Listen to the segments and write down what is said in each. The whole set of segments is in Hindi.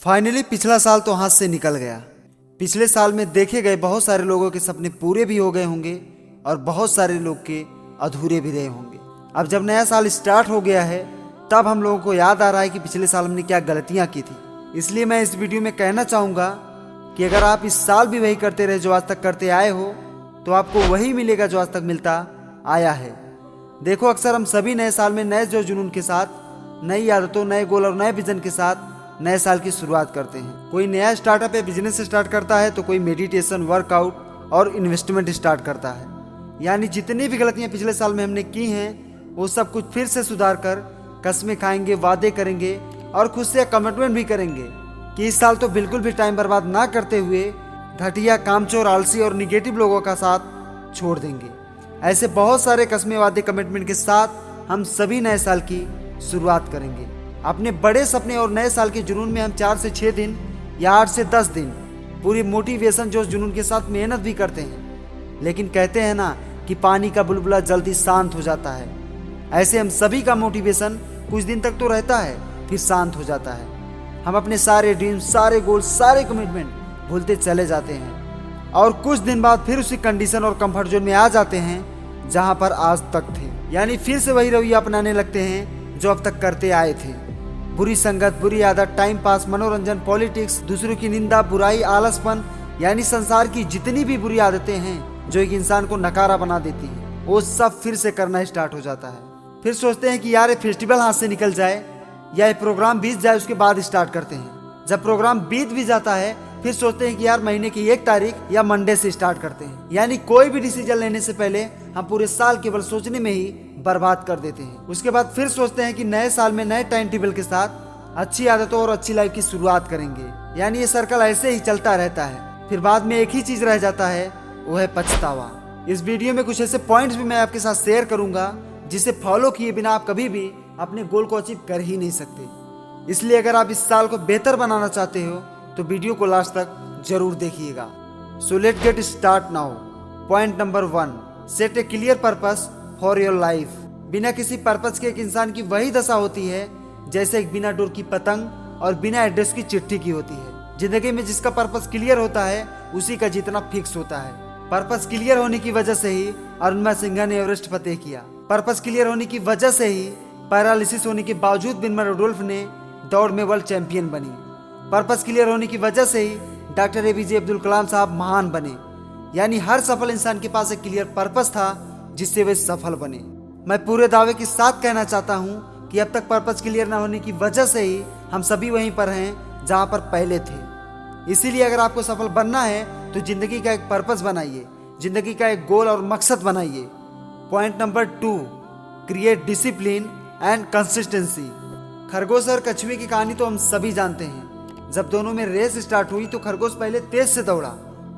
फाइनली पिछला साल तो हाथ से निकल गया। पिछले साल में देखे गए बहुत सारे लोगों के सपने पूरे भी हो गए होंगे और बहुत सारे लोग के अधूरे भी रहे होंगे। अब जब नया साल स्टार्ट हो गया है तब हम लोगों को याद आ रहा है कि पिछले साल हमने क्या गलतियां की थी। इसलिए मैं इस वीडियो में कहना चाहूँगा कि अगर आप इस साल भी वही करते रहे जो आज तक करते आए हो तो आपको वही मिलेगा जो आज तक मिलता आया है। देखो, अक्सर हम सभी नए साल में नए जुनून के साथ, नई आदतों, नए गोल और नए विजन के साथ नए साल की शुरुआत करते हैं। कोई नया स्टार्टअप या बिजनेस स्टार्ट करता है तो कोई मेडिटेशन, वर्कआउट और इन्वेस्टमेंट स्टार्ट करता है। यानी जितनी भी गलतियां पिछले साल में हमने की हैं वो सब कुछ फिर से सुधार कर कस्में खाएंगे, वादे करेंगे और खुद से कमिटमेंट भी करेंगे कि इस साल तो बिल्कुल भी टाइम बर्बाद ना करते हुए घटिया, कामचोर, आलसी और निगेटिव लोगों का साथ छोड़ देंगे। ऐसे बहुत सारे कस्में, वादे, कमिटमेंट के साथ हम सभी नए साल की शुरुआत करेंगे। अपने बड़े सपने और नए साल के जुनून में हम 4 से 6 दिन या 8 से 10 दिन पूरी मोटिवेशन, जोश, जुनून के साथ मेहनत भी करते हैं। लेकिन कहते हैं ना कि पानी का बुलबुला जल्दी शांत हो जाता है, ऐसे हम सभी का मोटिवेशन कुछ दिन तक तो रहता है, फिर शांत हो जाता है। हम अपने सारे ड्रीम्स, सारे गोल, सारे कमिटमेंट भूलते चले जाते हैं और कुछ दिन बाद फिर उसी कंडीशन और कंफर्ट जोन में आ जाते हैं जहां पर आज तक थे। यानी फिर से वही रवैया अपनाने लगते हैं जो अब तक करते आए थे। बुरी संगत, बुरी आदत, टाइम पास, मनोरंजन, पॉलिटिक्स, दूसरों की निंदा, बुराई, आलसपन, यानी संसार की जितनी भी बुरी आदतें हैं जो एक इंसान को नकारा बना देती हैं, वो सब फिर से करना स्टार्ट हो जाता है। फिर सोचते हैं कि यार ये फेस्टिवल हाथ से निकल जाए या ये प्रोग्राम बीत जाए, उसके बाद स्टार्ट करते हैं। जब प्रोग्राम बीत भी जाता है फिर सोचते हैं कि यार महीने की 1 तारीख या मंडे से स्टार्ट करते हैं। यानी कोई भी डिसीजन लेने से पहले हम पूरे साल केवल सोचने में ही बर्बाद कर देते हैं। उसके बाद फिर सोचते हैं कि नए साल में नए टाइम टेबल के साथ अच्छी आदतों और अच्छी लाइफ की शुरुआत करेंगे। यानी ये सर्कल ऐसे ही चलता रहता है। फिर बाद में एक ही चीज रह जाता है, वो है पछतावा। इस वीडियो में कुछ ऐसे पॉइंट्स भी मैं आपके साथ शेयर करूंगा जिसे फॉलो किए बिना आप कभी भी अपने गोल को अचीव कर ही नहीं सकते। इसलिए अगर आप इस साल को बेहतर बनाना चाहते हो तो वीडियो को लास्ट तक जरूर देखिएगा। So let get start now. Point number 1, set A clear purpose for your life. बिना किसी पर्पस के एक इंसान की वही दशा होती है जैसे एक बिना डोर की पतंग और बिना एड्रेस की चिट्ठी की होती है। जिंदगी में जिसका पर्पस क्लियर होता है उसी का जीतना फिक्स होता है। पर्पस क्लियर होने की वजह से ही अरुणिमा सिन्हा ने एवरेस्ट फतेह किया। पर्पस क्लियर होने की वजह से ही पैरालिसिस होने के बावजूद विल्मा रुडोल्फ ने दौड़ में वर्ल्ड चैंपियन बनी। पर्पस क्लियर होने की वजह से ही डॉक्टर APJ अब्दुल कलाम साहब महान बने। यानी हर सफल इंसान के पास एक क्लियर पर्पस था जिससे वे सफल बने। मैं पूरे दावे के साथ कहना चाहता हूँ कि अब तक पर्पस क्लियर न होने की वजह से ही हम सभी वहीं पर हैं जहाँ पर पहले थे। इसीलिए अगर आपको सफल बनना है तो जिंदगी का एक पर्पस बनाइए, जिंदगी का एक गोल और मकसद बनाइए। Point number 2, create discipline and consistency. खरगोश और कछुए की कहानी तो हम सभी जानते हैं। जब दोनों में रेस स्टार्ट हुई तो खरगोश पहले तेज से दौड़ा,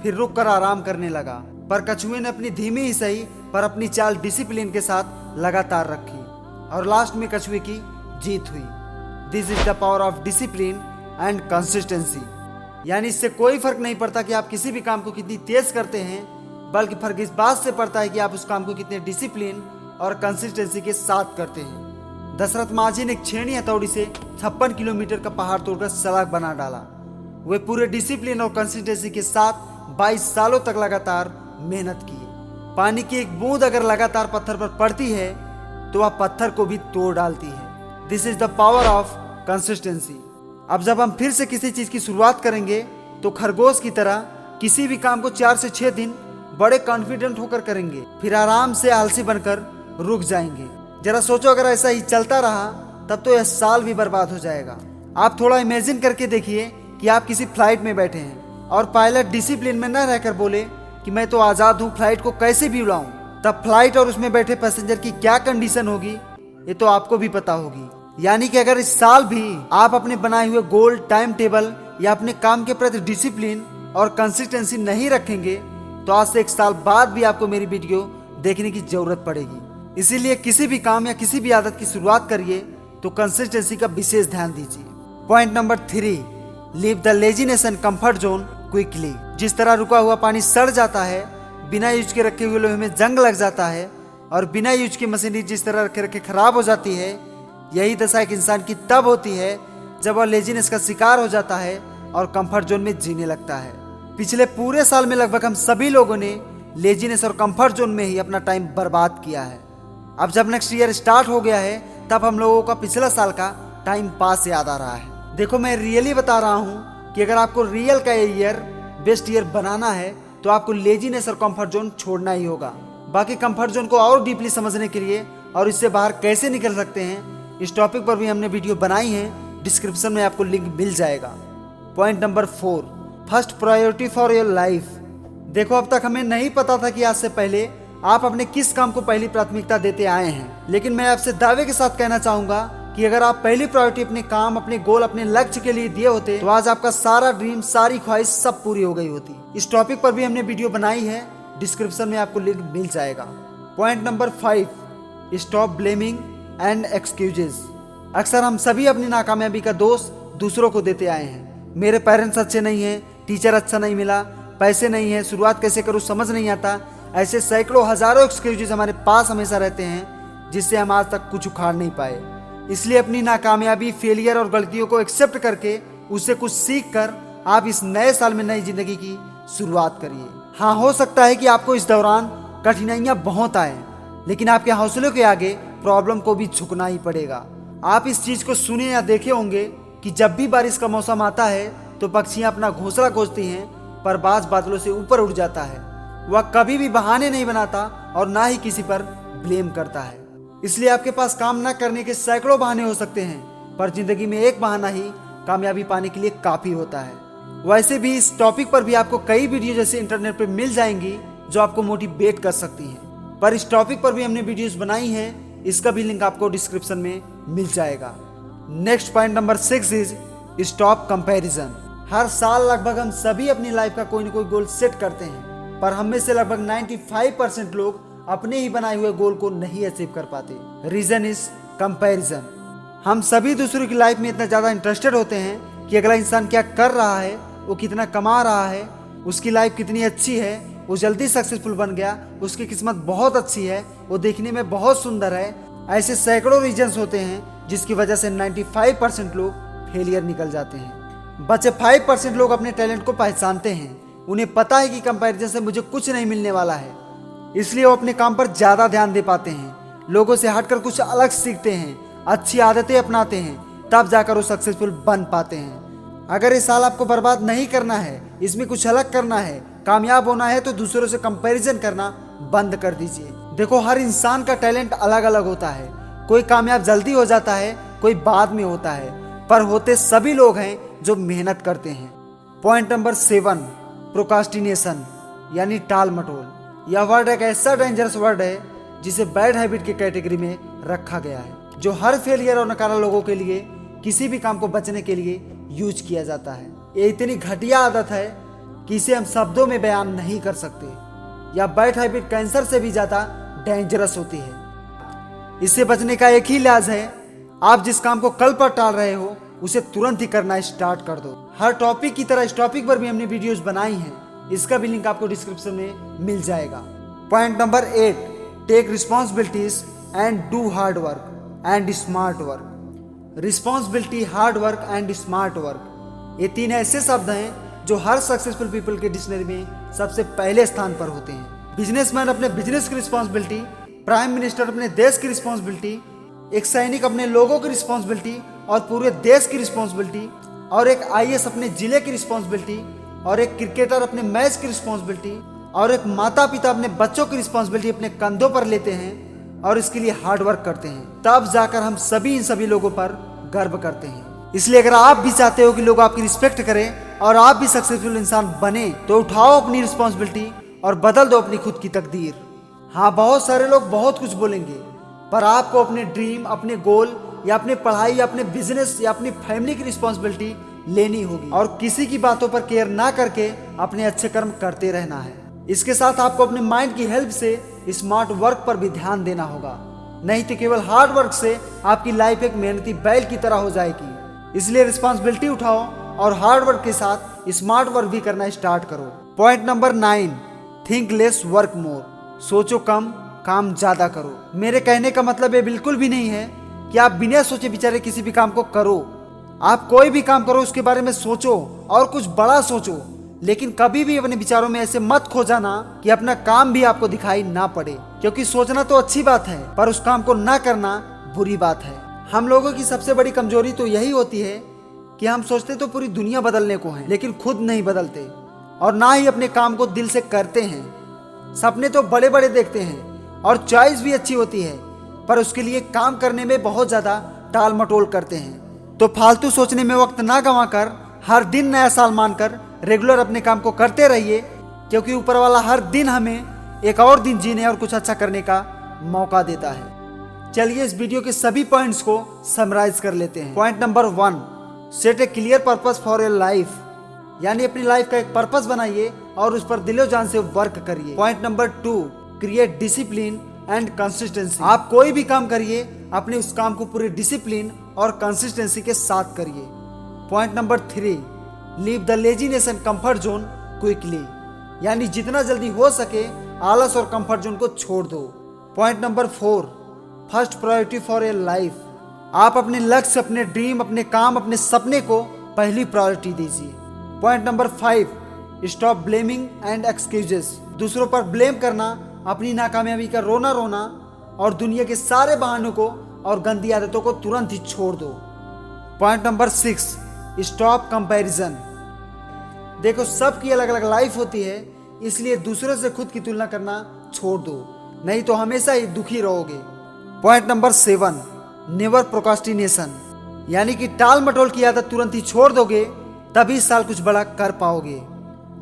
फिर रुक कर आराम करने लगा, पर कछुए ने अपनी धीमी ही सही पर अपनी चाल डिसिप्लिन के साथ लगातार रखी और लास्ट में कछुए की जीत हुई। This is the power of discipline and consistency. यानी इससे कोई फर्क नहीं पड़ता कि आप किसी भी काम को कितनी तेज करते हैं, बल्कि फर्क इस बात से पड़ता है कि आप उस काम को कितने डिसिप्लिन और कंसिस्टेंसी के साथ करते हैं। दशरथ माझी ने एक छेनी हथौड़ी से 56 किलोमीटर का पहाड़ तोड़कर सड़क बना डाला। वे पूरे डिसिप्लिन और कंसिस्टेंसी के साथ 22 सालों तक लगातार मेहनत की। पानी की एक बूंद अगर लगातार पत्थर पर पड़ती है तो वह पत्थर को भी तोड़ डालती है। This is the power of consistency. अब जब हम फिर से किसी चीज की शुरुआत करेंगे तो खरगोश की तरह किसी भी काम को 4 से 6 दिन बड़े कॉन्फिडेंट होकर करेंगे, फिर आराम से आलसी बनकर रुक जाएंगे। जरा सोचो, अगर ऐसा ही चलता रहा तब तो यह साल भी बर्बाद हो जाएगा। आप थोड़ा इमेजिन करके देखिए कि आप किसी फ्लाइट में बैठे हैं और पायलट डिसिप्लिन में न रहकर बोले कि मैं तो आजाद हूँ, फ्लाइट को कैसे भी उड़ाऊं। तब फ्लाइट और उसमें बैठे पैसेंजर की क्या कंडीशन होगी ये तो आपको भी पता होगी। यानी कि अगर इस साल भी आप अपने बनाए हुए गोल, टाइम टेबल या अपने काम के प्रति डिसिप्लिन और कंसिस्टेंसी नहीं रखेंगे तो आज से 1 साल बाद भी आपको मेरी वीडियो देखने की जरूरत पड़ेगी। इसीलिए किसी भी काम या किसी भी आदत की शुरुआत करिए तो कंसिस्टेंसी का विशेष ध्यान दीजिए। Point number 3, leave the laziness and comfort zone quickly. जिस तरह रुका हुआ पानी सड़ जाता है, बिना यूज के रखे हुए लोहे में जंग लग जाता है और बिना यूज की मशीनरी जिस तरह रखे रखे खराब हो जाती है, यही दशा एक इंसान की तब होती है जब वह लेजीनेस का शिकार हो जाता है और कंफर्ट जोन में जीने लगता है। पिछले पूरे साल में लगभग हम सभी लोगों ने लेजीनेस और कंफर्ट जोन में ही अपना टाइम बर्बाद किया है। अब जब नेक्स्ट ईयर स्टार्ट हो गया है तब हम लोगों का पिछला साल का टाइम पास याद आ रहा है। देखो, मैं रियली बता रहा हूँ कि अगर आपको रियल का ईयर बेस्ट ईयर बनाना है तो आपको लेजीनेस और कंफर्ट जोन छोड़ना ही होगा। बाकी कंफर्ट जोन को और डीपली समझने के लिए और इससे बाहर कैसे निकल सकते हैं, इस टॉपिक पर भी हमने वीडियो बनाई है, डिस्क्रिप्शन में आपको लिंक मिल जाएगा। Point number 4, first priority for your life. देखो, अब तक हमें नहीं पता था कि आज से पहले आप अपने किस काम को पहली प्राथमिकता देते आए हैं, लेकिन मैं आपसे दावे के साथ कहना चाहूंगा कि अगर आप पहली प्रायोरिटी अपने काम, अपने गोल, अपने लक्ष्य के लिए दिए होते तो आज आपका सारा ड्रीम, सारी ख्वाहिश सब पूरी हो गई होती। इस टॉपिक पर भी हमने वीडियो बनाई है, डिस्क्रिप्शन में आपको लिंक मिल जाएगा। Point number 5, stop blaming and excuses. अक्सर हम सभी अपनी नाकामयाबी का दोष दूसरों को देते आए हैं। मेरे पेरेंट्स अच्छे नहीं हैं, टीचर अच्छा नहीं मिला, पैसे नहीं है, शुरुआत कैसे करूँ समझ नहीं आता। ऐसे सैकड़ों हजारों एक्सक्यूजेस हमारे पास हमेशा रहते हैं जिससे हम आज तक कुछ उखाड़ नहीं पाए। इसलिए अपनी नाकामयाबी, फेलियर और गलतियों को एक्सेप्ट करके उससे कुछ सीख कर आप इस नए साल में नई जिंदगी की शुरुआत करिए। हाँ, हो सकता है कि आपको इस दौरान कठिनाइयाँ बहुत आए, लेकिन आपके हौसलों के आगे प्रॉब्लम को भी झुकना ही पड़ेगा। आप इस चीज को सुने या देखे होंगे कि जब भी बारिश का मौसम आता है तो पक्षियां अपना घोंसला खोजती हैं, पर बाज बादलों से ऊपर उड़ जाता है। वह कभी भी बहाने नहीं बनाता और ना ही किसी पर ब्लेम करता है। इसलिए आपके पास काम न करने के सैकड़ों बहाने हो सकते हैं, पर जिंदगी में एक बहाना ही कामयाबी पाने के लिए काफी होता है। वैसे भी इस टॉपिक पर भी आपको कई वीडियो जैसे इंटरनेट पर मिल जाएंगी जो आपको मोटिवेट कर सकती हैं, पर इस टॉपिक पर भी हमने वीडियोस बनाई हैं, इसका भी लिंक आपको डिस्क्रिप्शन में मिल जाएगा। Next point number 6 is stop comparison. हर साल लगभग हम सभी अपनी लाइफ का कोई न कोई गोल सेट करते हैं, पर हम में से लगभग 95% लोग अपने ही बनाए हुए गोल को नहीं अचीव कर पाते। Reason is comparison. हम सभी दूसरों की लाइफ में इतना ज्यादा इंटरेस्टेड होते हैं कि अगला इंसान क्या कर रहा है, वो कितना कमा रहा है, उसकी लाइफ कितनी अच्छी है, वो जल्दी सक्सेसफुल बन गया, उसकी किस्मत बहुत अच्छी है, वो देखने में बहुत सुंदर है। ऐसे सैकड़ों रीजन्स होते हैं जिसकी वजह से 95% लोग फेलियर निकल जाते हैं। बचे 5% लोग अपने टैलेंट को पहचानते हैं। उन्हें पता है कि कंपैरिजन से मुझे कुछ नहीं मिलने वाला है, इसलिए वो अपने काम पर ज्यादा ध्यान दे पाते हैं, लोगों से हटकर कुछ अलग सीखते हैं, अच्छी आदतें अपनाते हैं, तब जाकर वो सक्सेसफुल बन पाते हैं। अगर इस साल आपको बर्बाद नहीं करना है, इसमें कुछ अलग करना है, कामयाब होना है, तो दूसरों से कंपैरिजन करना बंद कर दीजिए। देखो, हर इंसान का टैलेंट अलग अलग होता है। कोई कामयाब जल्दी हो जाता है, कोई बाद में होता है, पर होते सभी लोग हैं जो मेहनत करते हैं। पॉइंट नंबर 7, प्रोक्रास्टिनेशन यानी टाल मटोल। यह वर्ड एक ऐसा डेंजरस वर्ड है जिसे बैड हैबिट की कैटेगरी में रखा गया है, जो हर फेलियर और नकारा लोगों के लिए किसी भी काम को बचने के लिए यूज किया जाता है। ये इतनी घटिया आदत है कि इसे हम शब्दों में बयान नहीं कर सकते। यह बैड हैबिट कैंसर से भी ज्यादा डेंजरस होती है। इससे बचने का एक ही इलाज है, आप जिस काम को कल पर टाल रहे हो उसे तुरंत ही करना स्टार्ट कर दो। हर टॉपिक की तरह इस टॉपिक पर भी हमने वीडियोस बनाई हैं, इसका भी लिंक आपको डिस्क्रिप्शन में मिल जाएगा। Point number 8, take responsibilities and do hard work and smart work. Responsibility, hard work and smart work, ये 3 ऐसे शब्द हैं जो हर सक्सेसफुल पीपल के डिक्शनरी में सबसे पहले स्थान पर होते हैं। बिजनेसमैन अपने बिजनेस की रिस्पॉन्सिबिलिटी, प्राइम मिनिस्टर अपने देश की रिस्पॉन्सिबिलिटी, एक सैनिक अपने लोगों की रिस्पॉन्सिबिलिटी और पूरे देश की रिस्पॉन्सिबिलिटी, और एक IAS अपने जिले की रिस्पॉन्सिबिलिटी, और एक क्रिकेटर अपने मैच की रिस्पॉन्सिबिलिटी, और एक माता पिता अपने बच्चों की रिस्पॉन्सिबिलिटी अपने कंधों पर लेते हैं और इसके लिए हार्ड वर्क करते हैं। तब जाकर हम सभी इन सभी लोगों पर गर्व करते हैं। इसलिए अगर आप भी चाहते हो कि लोग आपकी रिस्पेक्ट करें और आप भी सक्सेसफुल इंसान बने, तो उठाओ अपनी रिस्पॉन्सिबिलिटी और बदल दो अपनी खुद की तकदीर। हाँ, बहुत सारे लोग बहुत कुछ बोलेंगे, पर आपको अपने ड्रीम, अपने गोल या अपने पढ़ाई या अपने बिजनेस या अपनी फैमिली की रिस्पॉन्सिबिलिटी लेनी होगी और किसी की बातों पर केयर ना करके अपने अच्छे कर्म करते रहना है। इसके साथ आपको अपने माइंड की हेल्प से स्मार्ट वर्क पर भी ध्यान देना होगा, नहीं तो केवल हार्ड वर्क से आपकी लाइफ एक मेहनती बैल की तरह हो जाएगी। इसलिए रिस्पॉन्सिबिलिटी उठाओ और हार्ड वर्क के साथ स्मार्ट वर्क भी करना स्टार्ट करो। Point number 9, think lace work more. सोचो कम, काम ज्यादा करो। मेरे कहने का मतलब ये बिल्कुल भी नहीं है कि आप बिना सोचे विचारे किसी भी काम को करो। आप कोई भी काम करो उसके बारे में सोचो और कुछ बड़ा सोचो, लेकिन कभी भी अपने विचारों में ऐसे मत खो जाना कि अपना काम भी आपको दिखाई ना पड़े, क्योंकि सोचना तो अच्छी बात है पर उस काम को ना करना बुरी बात है। हम लोगों की सबसे बड़ी कमजोरी तो यही होती है कि हम सोचते तो पूरी दुनिया बदलने को है, लेकिन खुद नहीं बदलते और ना ही अपने काम को दिल से करते हैं। सपने तो बड़े बड़े देखते हैं और चॉइस भी अच्छी होती है, पर उसके लिए काम करने में बहुत ज्यादा टाल मटोल करते हैं। तो फालतू सोचने में वक्त ना गंवाकर हर दिन नया साल मानकर रेगुलर अपने काम को करते रहिए, क्योंकि ऊपर वाला हर दिन हमें एक और दिन जीने और कुछ अच्छा करने का मौका देता है। चलिए इस वीडियो के सभी पॉइंट्स को समराइज कर लेते हैं। Point number 1, set A clear purpose for your life, यानी अपनी लाइफ का एक पर्पस बनाइए और उस पर दिलो जान से वर्क करिए। Point number 2, create discipline and consistency. आप कोई भी काम करिए, अपने उस काम को पूरे डिसिप्लिन और कंसिस्टेंसी के साथ करिए। Point number 3, leave the laziness and comfort zone quickly, यानी जितना जल्दी हो सके आलस और कंफर्ट जोन को छोड़ दो। Point number 4, first priority for your life. आप अपने लक्ष्य, अपने ड्रीम, अपने काम, अपने सपने को पहली प्रायोरिटी दीजिए। Point number 5, stop blaming and excuses. दूसरों पर ब्लेम करना, अपनी नाकामयाबी का रोना रोना और दुनिया के सारे बहानों को और गंदी आदतों को तुरंत ही छोड़ दो। Point number 6, stop comparison. देखो सबकी अलग अलग लाइफ होती है, इसलिए दूसरों से खुद की तुलना करना छोड़ दो, नहीं तो हमेशा ही दुखी रहोगे। पॉइंट नंबर 7, नेवर प्रोक्रास्टिनेशन, यानी कि टाल मटोल की आदत तुरंत ही छोड़ दोगे तभी इस साल कुछ बड़ा कर पाओगे।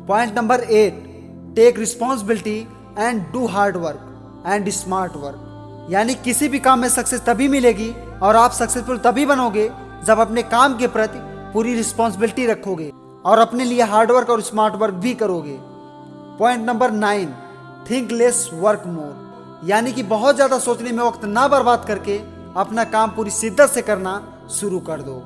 Point number 8, take responsibility and do hard work and smart work, यानी किसी भी काम में सक्सेस तभी मिलेगी और आप सक्सेसफुल तभी बनोगे जब अपने काम के प्रति पूरी रिस्पॉन्सिबिलिटी रखोगे और अपने लिए हार्डवर्क और स्मार्ट वर्क भी करोगे। Point number 9, think lace work more, यानी कि बहुत ज्यादा सोचने में वक्त ना बर्बाद करके अपना काम पूरी शिद्दत से करना शुरू कर दो।